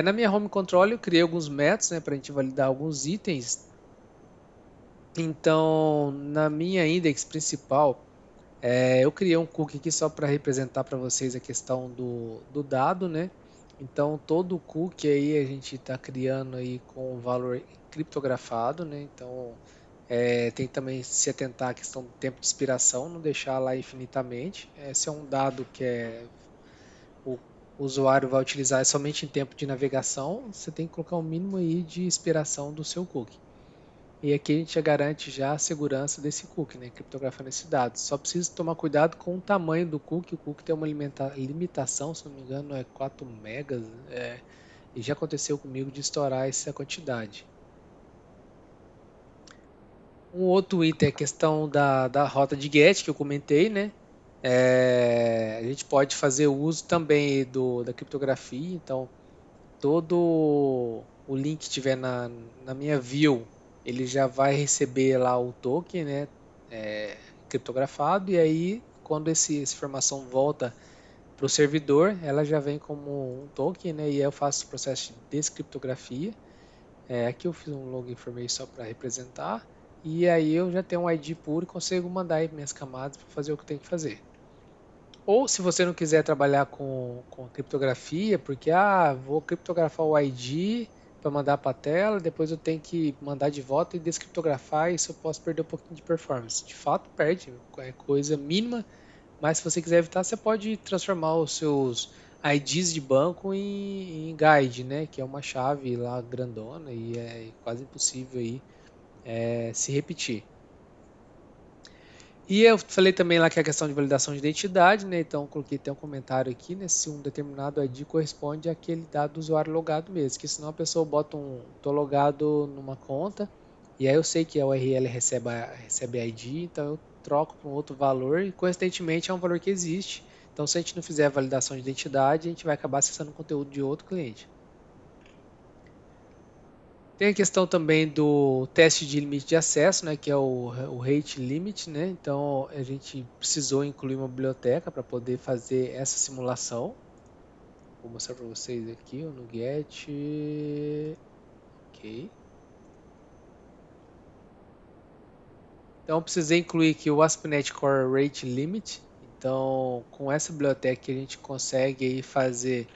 Na minha home control eu criei alguns métodos, né, para a gente validar alguns itens. Então, na minha index principal, eu criei um cookie aqui só para representar para vocês a questão do dado, né? Então, todo cookie aí a gente está criando aí com o valor criptografado, né? Então, tem que também se atentar à questão do tempo de expiração, não deixar lá infinitamente. Se é um dado que o usuário vai utilizar somente em tempo de navegação, você tem que colocar um mínimo aí de expiração do seu cookie. E aqui a gente já garante já a segurança desse cookie, né, criptografando esse dado. Só precisa tomar cuidado com o tamanho do cookie. O cookie tem uma limitação, se não me engano, é 4 megas. E já aconteceu comigo de estourar essa quantidade. Um outro item é a questão da rota de GET que eu comentei, né? A gente pode fazer uso também da criptografia, então todo o link que tiver na minha view, ele já vai receber lá o token, né, criptografado, e aí quando essa informação volta para o servidor, ela já vem como um token, né, e aí eu faço o processo de descriptografia. Aqui eu fiz um login information só para representar, e aí eu já tenho um ID puro e consigo mandar aí minhas camadas para fazer o que eu tenho que fazer. Ou se você não quiser trabalhar com criptografia, porque vou criptografar o ID para mandar para a tela, depois eu tenho que mandar de volta e descriptografar, isso eu posso perder um pouquinho de performance. De fato, perde, é coisa mínima, mas se você quiser evitar, você pode transformar os seus IDs de banco em guide, né? Que é uma chave lá grandona e é quase impossível aí se repetir. E eu falei também lá que é a questão de validação de identidade, né? Então, coloquei até um comentário aqui, né? Se um determinado ID corresponde àquele dado do usuário logado mesmo, que senão a pessoa bota tô logado numa conta, e aí eu sei que a URL recebe ID, então eu troco para um outro valor, e coincidentemente é um valor que existe. Então, se a gente não fizer a validação de identidade, a gente vai acabar acessando conteúdo de outro cliente. Tem a questão também do teste de limite de acesso, né, que é o rate limit, né? Então a gente precisou incluir uma biblioteca para poder fazer essa simulação. Vou mostrar para vocês aqui no get. Ok. Então eu precisei incluir aqui o ASP.NET Core Rate Limit. Então com essa biblioteca a gente consegue aí fazer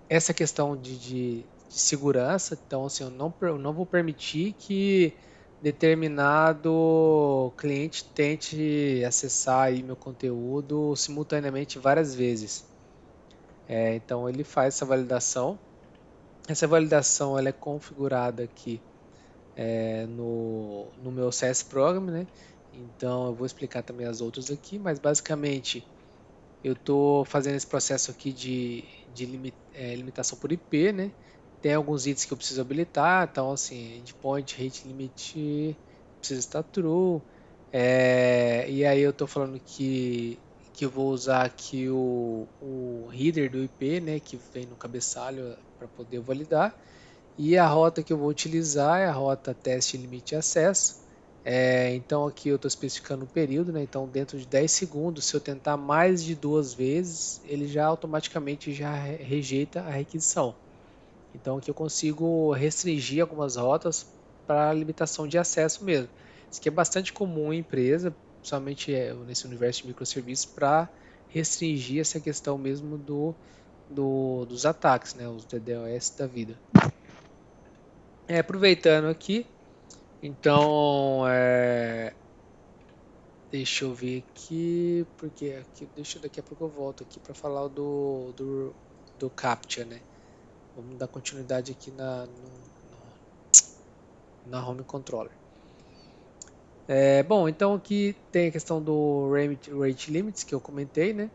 essa questão de segurança. Então, assim, eu não vou permitir que determinado cliente tente acessar aí meu conteúdo simultaneamente várias vezes. Então, ele faz essa validação. Essa validação ela é configurada aqui no meu CS Program, né? Então, eu vou explicar também as outras aqui, mas basicamente eu estou fazendo esse processo aqui de limitação por IP, né? Tem alguns itens que eu preciso habilitar, então assim, endpoint rate limit precisa estar true. E aí eu estou falando que eu vou usar aqui o header do IP, né? Que vem no cabeçalho para poder validar. E a rota que eu vou utilizar é a rota teste limite acesso. Então aqui eu estou especificando o período, né? Então dentro de 10 segundos, se eu tentar mais de 2 vezes, ele já automaticamente já rejeita a requisição. Então aqui eu consigo restringir algumas rotas para limitação de acesso mesmo. Isso aqui é bastante comum em empresa, principalmente nesse universo de microserviços, para restringir essa questão mesmo dos ataques, né? Os DDoS da vida. Aproveitando aqui, então, deixa eu ver aqui, porque daqui a pouco eu volto aqui para falar do CAPTCHA, né? Vamos dar continuidade aqui na Home Controller. Bom, então aqui tem a questão do Rate Limits que eu comentei, né?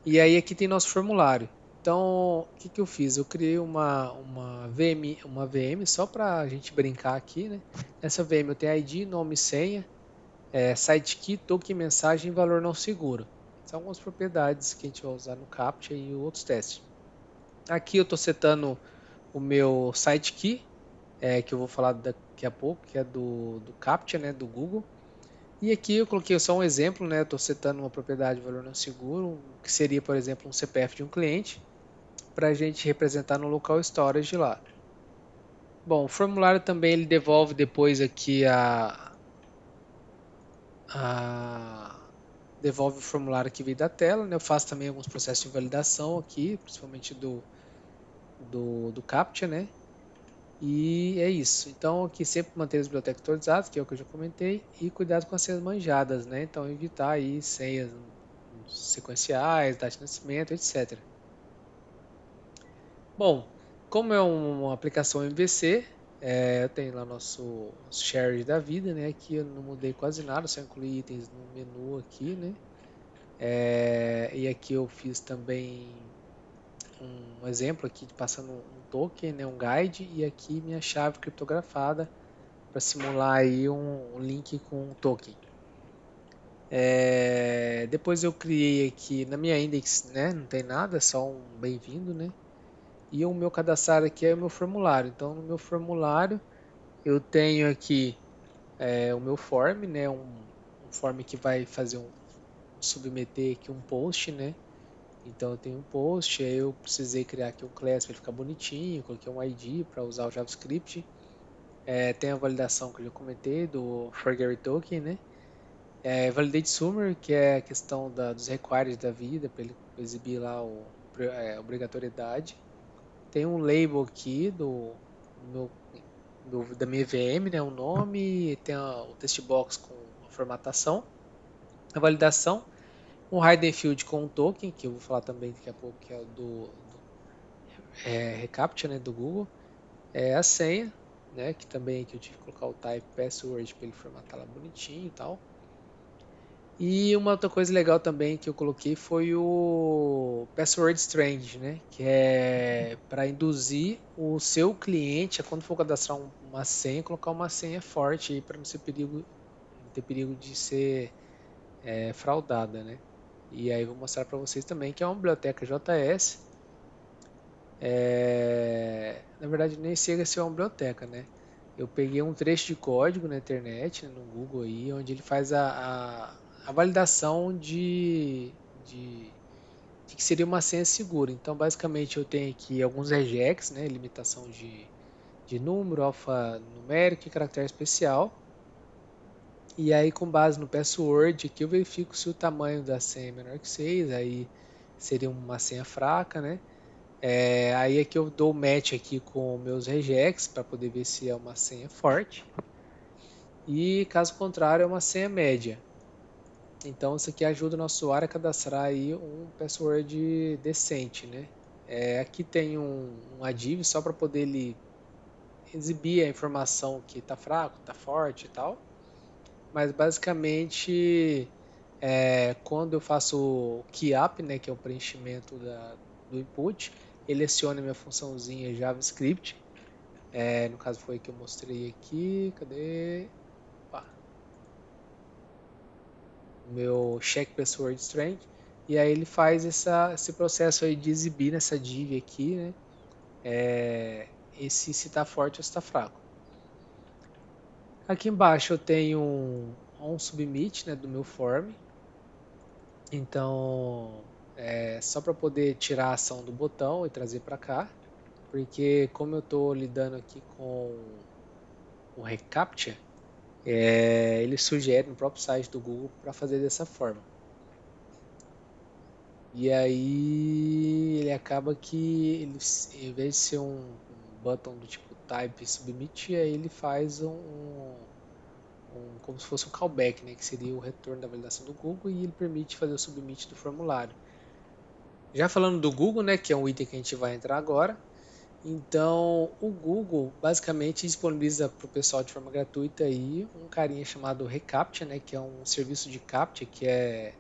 E aí aqui tem nosso formulário. Então, o que eu fiz? Eu criei uma VM só para a gente brincar aqui, né? Nessa VM eu tenho ID, nome e senha. Sitekey, token, mensagem e valor não seguro. São algumas propriedades que a gente vai usar no CAPTCHA e outros testes. Aqui eu estou setando o meu sitekey, que eu vou falar daqui a pouco, que é do CAPTCHA, né, do Google. E aqui eu coloquei só um exemplo, né, estou setando uma propriedade de valor não seguro, que seria, por exemplo, um CPF de um cliente. para a gente representar no local storage lá. Bom, o formulário também ele devolve depois aqui devolve o formulário que veio da tela, né? Eu faço também alguns processos de validação aqui, principalmente do CAPTCHA, né? E é isso. Então, aqui sempre manter as bibliotecas atualizadas, que é o que eu já comentei, e cuidado com as senhas manjadas, né? Então, evitar aí senhas sequenciais, data de nascimento, etc. Bom, como é uma aplicação MVC, eu tenho lá nosso share da vida, né? Aqui eu não mudei quase nada, só incluí itens no menu aqui, né? E aqui eu fiz também um exemplo aqui de passando um token, né? Um guide, e aqui minha chave criptografada para simular aí um link com um token. Depois eu criei aqui na minha index, né? Não tem nada, é só um bem-vindo, né? E o meu cadastrar aqui é o meu formulário. Então, no meu formulário, eu tenho aqui o meu form, né? Um form que vai fazer submeter aqui um post, né? Então, eu tenho um post, aí eu precisei criar aqui um class para ficar bonitinho, coloquei um ID para usar o JavaScript. Tem a validação que eu já comentei do Forgery Token, né? Validate Summary, que é a questão dos requires da vida, para ele exibir lá a obrigatoriedade. Tem um label aqui meu, da minha VM, né, o nome, tem o text box com a formatação, a validação, um hidden field com um token, que eu vou falar também daqui a pouco, que é o reCAPTCHA, né, do Google, a senha, né, que também que eu tive que colocar o type password para ele formatar lá bonitinho e tal. E uma outra coisa legal também que eu coloquei foi o Password Strange, né? Que é para induzir o seu cliente a quando for cadastrar uma senha, colocar uma senha forte para não ter perigo de ser fraudada, né? E aí eu vou mostrar para vocês também que é uma biblioteca JS. Na verdade nem chega a ser uma biblioteca, né? Eu peguei um trecho de código na internet, né, no Google aí, onde ele faz a validação de que seria uma senha segura. Então, basicamente, eu tenho aqui alguns regex, né, limitação de número, alfanumérico e caractere especial. E aí, com base no password, aqui eu verifico se o tamanho da senha é menor que 6, aí seria uma senha fraca, né? Aí aqui eu dou match aqui com meus regex para poder ver se é uma senha forte. E caso contrário, é uma senha média. Então isso aqui ajuda o nosso usuário a cadastrar aí um password decente, né? Aqui tem um addiv só para poder ele exibir a informação que está fraco, está forte e tal. Mas basicamente quando eu faço o key-up, né, que é o preenchimento do input, ele aciona minha funçãozinha JavaScript. No caso foi que eu mostrei aqui, cadê? Opa. Meu check password strength, e aí ele faz esse processo aí de exibir nessa div aqui, né? Esse se está forte ou se está fraco. Aqui embaixo eu tenho um submit, né, do meu form. Então, só para poder tirar a ação do botão e trazer para cá, porque como eu estou lidando aqui com o reCAPTCHA, ele sugere no próprio site do Google para fazer dessa forma. E aí ele acaba que ele, em vez de ser um button do tipo type submit, aí ele faz como se fosse um callback, né, que seria o retorno da validação do Google, e ele permite fazer o submit do formulário. Já falando do Google, né, que é um item que a gente vai entrar agora, então o Google basicamente disponibiliza para o pessoal de forma gratuita aí um carinha chamado reCAPTCHA, né, que é um serviço de CAPTCHA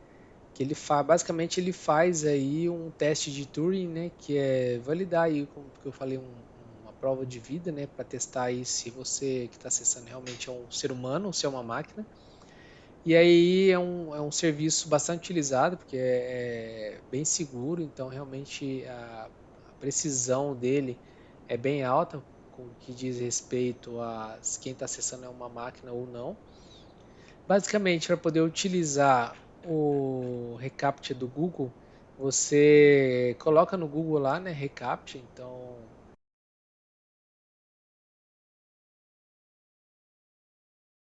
que ele basicamente ele faz aí um teste de Turing, né, que é validar aí, como eu falei, uma prova de vida, né, para testar aí se você que está acessando realmente é um ser humano ou se é uma máquina. E aí é um serviço bastante utilizado, porque é bem seguro, então realmente a precisão dele é bem alta, com o que diz respeito a se quem está acessando é uma máquina ou não. Basicamente, para poder utilizar o reCAPTCHA do Google, você coloca no Google lá, né, reCAPTCHA, então